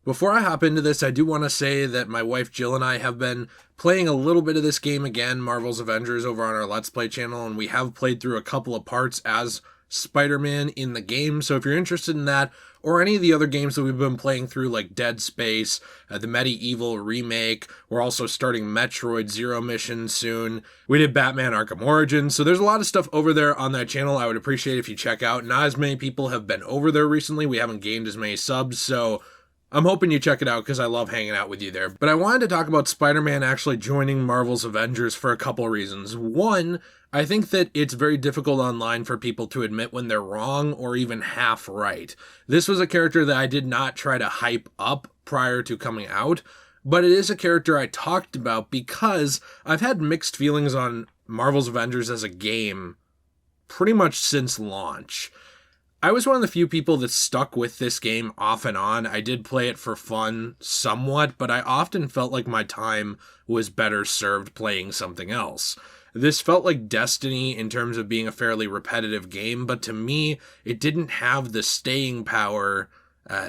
Before I hop into this, I do want to say that my wife Jill and I have been playing a little bit of this game again, Marvel's Avengers, over on our Let's Play channel, and we have played through a couple of parts as Spider-Man in the game. So if you're interested in that, or any of the other games that we've been playing through, like Dead Space, the Medieval remake, we're also starting Metroid Zero Mission soon. We did Batman Arkham Origins, so there's a lot of stuff over there on that channel I would appreciate if you check out. Not as many people have been over there recently, we haven't gained as many subs, so I'm hoping you check it out because I love hanging out with you there. But I wanted to talk about Spider-Man actually joining Marvel's Avengers for a couple reasons. One, I think that it's very difficult online for people to admit when they're wrong or even half right. This was a character that I did not try to hype up prior to coming out, but it is a character I talked about because I've had mixed feelings on Marvel's Avengers as a game pretty much since launch. I was one of the few people that stuck with this game off and on. I did play it for fun somewhat, but I often felt like my time was better served playing something else. This felt like Destiny in terms of being a fairly repetitive game, but to me, it didn't have the staying power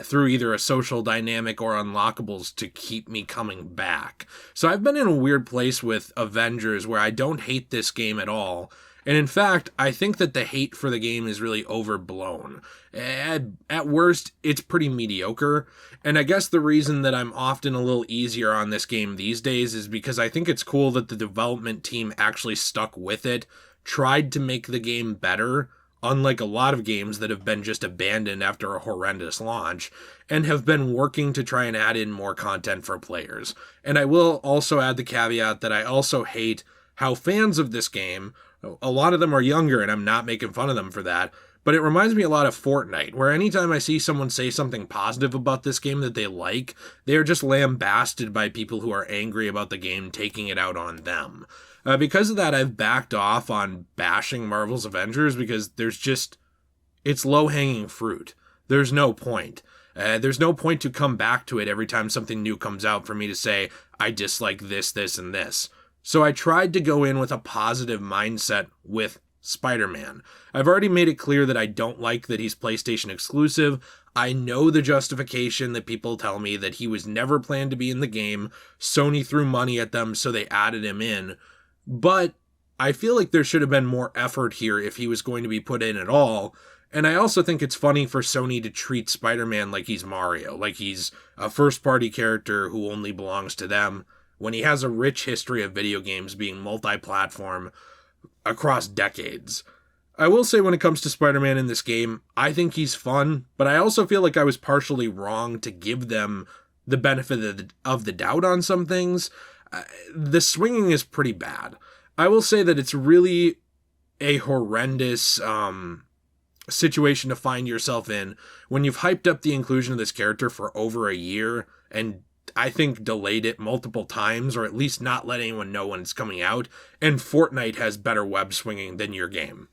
through either a social dynamic or unlockables to keep me coming back. So I've been in a weird place with Avengers where I don't hate this game at all. And in fact, I think that the hate for the game is really overblown. At worst, it's pretty mediocre. And I guess the reason that I'm often a little easier on this game these days is because I think it's cool that the development team actually stuck with it, tried to make the game better, unlike a lot of games that have been just abandoned after a horrendous launch, and have been working to try and add in more content for players. And I will also add the caveat that I also hate how fans of this game, a lot of them are younger, and I'm not making fun of them for that, but it reminds me a lot of Fortnite, where anytime I see someone say something positive about this game that they like, they are just lambasted by people who are angry about the game taking it out on them. Because of that, I've backed off on bashing Marvel's Avengers because it's low-hanging fruit. There's no point. There's no point to come back to it every time something new comes out for me to say, I dislike this, this, and this. So I tried to go in with a positive mindset with Spider-Man. I've already made it clear that I don't like that he's PlayStation exclusive. I know the justification that people tell me that he was never planned to be in the game. Sony threw money at them, so they added him in. But I feel like there should have been more effort here if he was going to be put in at all. And I also think it's funny for Sony to treat Spider-Man like he's Mario, like he's a first-party character who only belongs to them, when he has a rich history of video games being multi-platform across decades. I will say when it comes to Spider-Man in this game, I think he's fun, but I also feel like I was partially wrong to give them the benefit of the doubt on some things. The swinging is pretty bad. I will say that it's really a horrendous situation to find yourself in when you've hyped up the inclusion of this character for over a year and I think delayed it multiple times, or at least not let anyone know when it's coming out, and Fortnite has better web swinging than your game.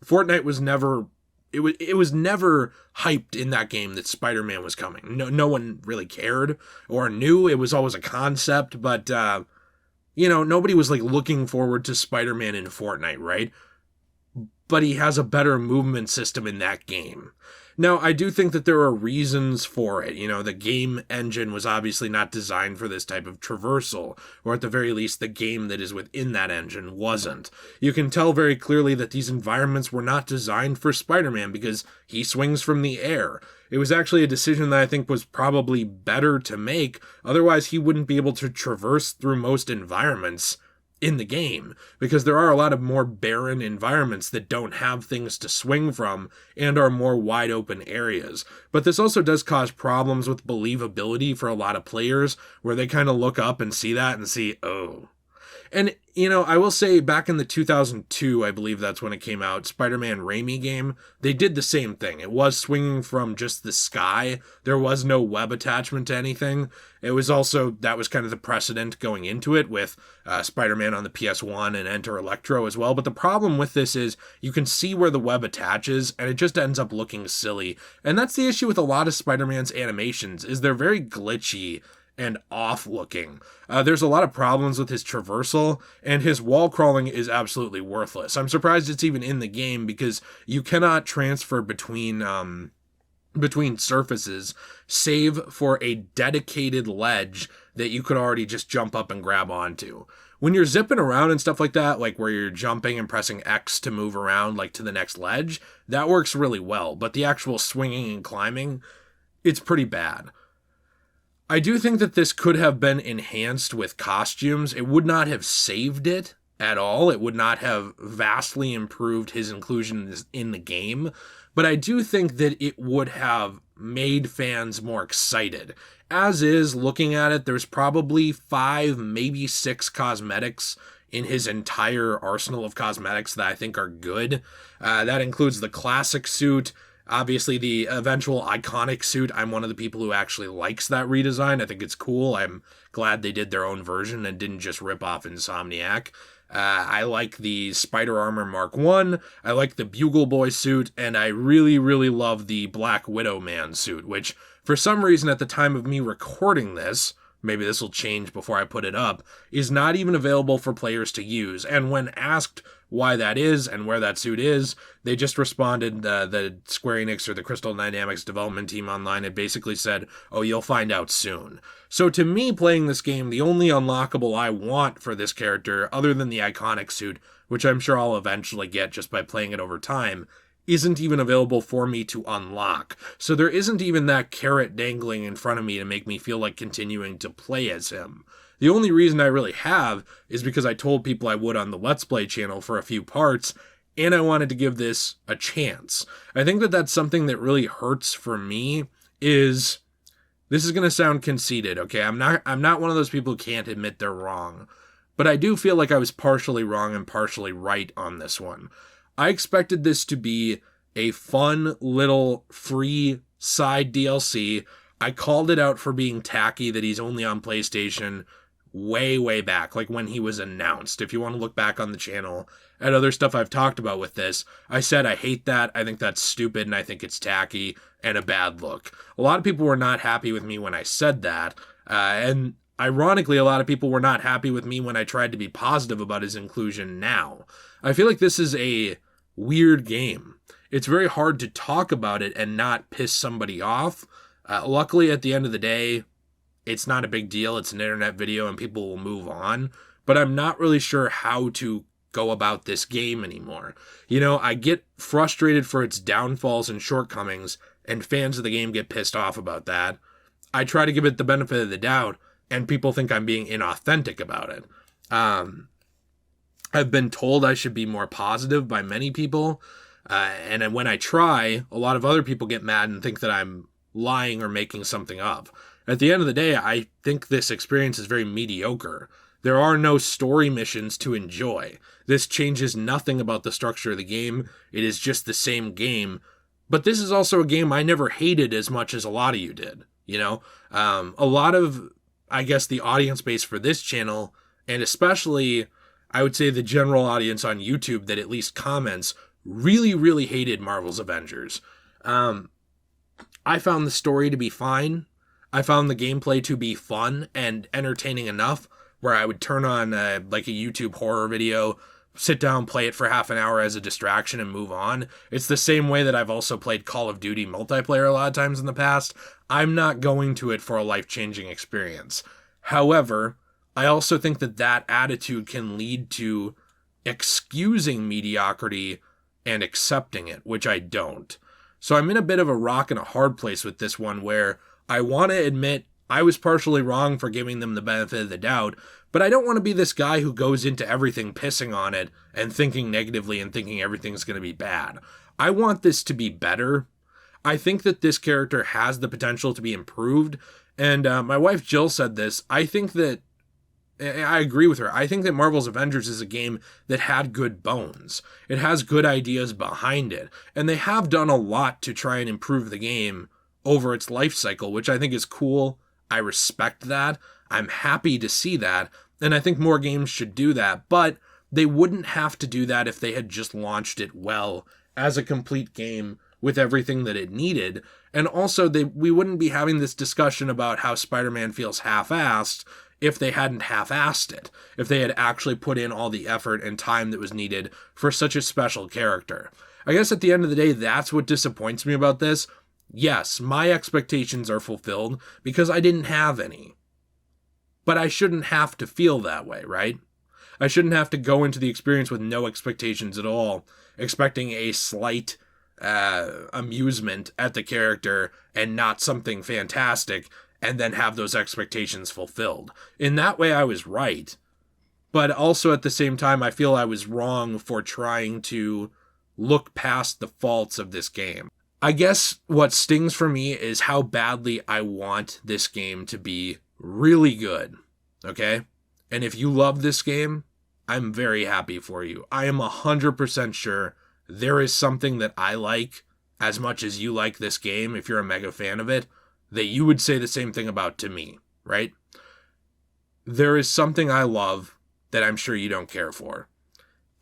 Fortnite was never, it was never hyped in that game that Spider-Man was coming. No one really cared or knew. It was always a concept, but, nobody was like looking forward to Spider-Man in Fortnite, right? But he has a better movement system in that game. Now, I do think that there are reasons for it. The game engine was obviously not designed for this type of traversal, or at the very least, the game that is within that engine wasn't. You can tell very clearly that these environments were not designed for Spider-Man because he swings from the air. It was actually a decision that I think was probably better to make, otherwise he wouldn't be able to traverse through most environments in the game, because there are a lot of more barren environments that don't have things to swing from and are more wide open areas. But this also does cause problems with believability for a lot of players, where they kind of look up and see that and see, oh. And, I will say back in the 2002, I believe that's when it came out, Spider-Man Raimi game, they did the same thing. It was swinging from just the sky. There was no web attachment to anything. It was also, that was kind of the precedent going into it with Spider-Man on the PS1 and Enter Electro as well. But the problem with this is you can see where the web attaches and it just ends up looking silly. And that's the issue with a lot of Spider-Man's animations, is they're very glitchy and off-looking. There's a lot of problems with his traversal, and his wall crawling is absolutely worthless. I'm surprised it's even in the game because you cannot transfer between between surfaces, save for a dedicated ledge that you could already just jump up and grab onto. When you're zipping around and stuff like that, like where you're jumping and pressing X to move around like to the next ledge, that works really well. But the actual swinging and climbing, it's pretty bad. I do think that this could have been enhanced with costumes. It would not have saved it at all. It would not have vastly improved his inclusion in the game. But I do think that it would have made fans more excited. As is, looking at it, there's probably 5, maybe 6 cosmetics in his entire arsenal of cosmetics that I think are good. That includes the classic suit, obviously the eventual iconic suit. I'm one of the people who actually likes that redesign. I think it's cool. I'm glad they did their own version and didn't just rip off Insomniac. I like the Spider Armor Mark 1, I like the Bugle Boy suit, and I really, really love the Black Widow Man suit, which, for some reason at the time of me recording this, maybe this will change before I put it up, is not even available for players to use. And when asked why that is and where that suit is, they just responded, the Square Enix or the Crystal Dynamics development team online had basically said, oh, you'll find out soon. So to me, playing this game, the only unlockable I want for this character, other than the iconic suit, which I'm sure I'll eventually get just by playing it over time, isn't even available for me to unlock. So there isn't even that carrot dangling in front of me to make me feel like continuing to play as him. The only reason I really have is because I told people I would on the Let's Play channel for a few parts, and I wanted to give this a chance. I think that that's something that really hurts for me is, this is going to sound conceited, okay? I'm not one of those people who can't admit they're wrong, but I do feel like I was partially wrong and partially right on this one. I expected this to be a fun little free side DLC. I called it out for being tacky, that he's only on PlayStation way back, like when he was announced. If you want to look back on the channel at other stuff I've talked about with this, I said I hate that, I think that's stupid, and I think it's tacky and a bad look. A lot of people were not happy with me when I said that, and ironically, a lot of people were not happy with me when I tried to be positive about his inclusion now. I feel like this is a weird game. It's very hard to talk about it and not piss somebody off. Luckily, at the end of the day, it's not a big deal. It's an internet video and people will move on. But I'm not really sure how to go about this game anymore. You know, I get frustrated for its downfalls and shortcomings, and fans of the game get pissed off about that. I try to give it the benefit of the doubt, and people think I'm being inauthentic about it. I've been told I should be more positive by many people, and when I try, a lot of other people get mad and think that I'm lying or making something up. At the end of the day, I think this experience is very mediocre. There are no story missions to enjoy. This changes nothing about the structure of the game. It is just the same game. But this is also a game I never hated as much as a lot of you did. You know, a lot of, I guess, the audience base for this channel, and especially, I would say the general audience on YouTube that at least comments, really hated Marvel's Avengers. I found the story to be fine. I found the gameplay to be fun and entertaining enough where I would turn on like a YouTube horror video, sit down, play it for half an hour as a distraction and move on. It's the same way that I've also played Call of Duty multiplayer a lot of times in the past. I'm not going to it for a life-changing experience. However, I also think that that attitude can lead to excusing mediocrity and accepting it, which I don't. So I'm in a bit of a rock and a hard place with this one where I want to admit I was partially wrong for giving them the benefit of the doubt, but I don't want to be this guy who goes into everything pissing on it and thinking negatively and thinking everything's going to be bad. I want this to be better. I think that this character has the potential to be improved, and my wife Jill said this. I think that I agree with her. I think that Marvel's Avengers is a game that had good bones. It has good ideas behind it, and they have done a lot to try and improve the game over its life cycle, which I think is cool. I respect that. I'm happy to see that, and I think more games should do that, but they wouldn't have to do that if they had just launched it well as a complete game with everything that it needed. And also, we wouldn't be having this discussion about how Spider-Man feels half-assed if they hadn't half-assed it, if they had actually put in all the effort and time that was needed for such a special character. I guess at the end of the day, that's what disappoints me about this. Yes, my expectations are fulfilled because I didn't have any. But I shouldn't have to feel that way, right? I shouldn't have to go into the experience with no expectations at all, expecting a slight amusement at the character and not something fantastic, and then have those expectations fulfilled. In that way, I was right. But also at the same time, I feel I was wrong for trying to look past the faults of this game. I guess what stings for me is how badly I want this game to be really good, okay? And if you love this game, I'm very happy for you. I am 100% sure there is something that I like as much as you like this game, if you're a mega fan of it, that you would say the same thing about to me, right? There is something I love that I'm sure you don't care for.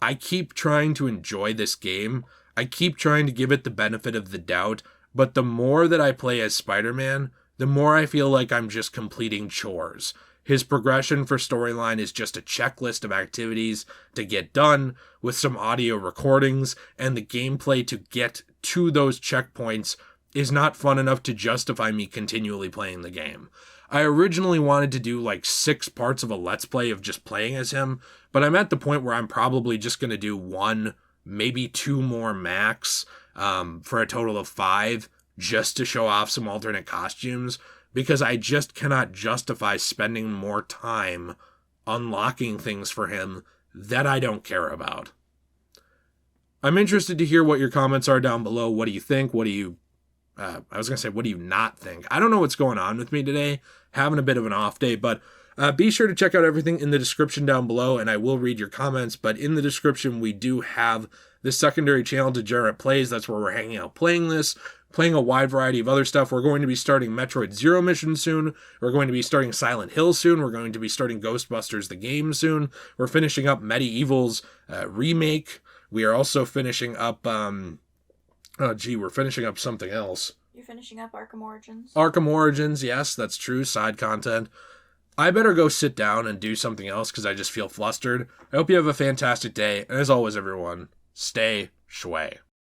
I keep trying to enjoy this game. I keep trying to give it the benefit of the doubt, but the more that I play as Spider-Man, the more I feel like I'm just completing chores. His progression for storyline is just a checklist of activities to get done with some audio recordings, and the gameplay to get to those checkpoints is not fun enough to justify me continually playing the game. I originally wanted to do like 6 parts of a Let's Play of just playing as him, but I'm at the point where I'm probably just going to do 1, maybe 2 more max, for a total of 5, just to show off some alternate costumes, because I just cannot justify spending more time unlocking things for him that I don't care about. I'm interested to hear what your comments are down below. What do you think? What do you not think? I don't know what's going on with me today. Having a bit of an off day, but be sure to check out everything in the description down below, and I will read your comments. But in the description, we do have the secondary channel, Degenerate Plays. That's where we're hanging out playing this, playing a wide variety of other stuff. We're going to be starting Metroid Zero Mission soon. We're going to be starting Silent Hill soon. We're going to be starting Ghostbusters the game soon. We're finishing up Medieval's remake. We are also finishing up, we're finishing up something else. You're finishing up Arkham Origins? Arkham Origins, yes, that's true. Side content. I better go sit down and do something else because I just feel flustered. I hope you have a fantastic day. And as always, everyone, stay shway.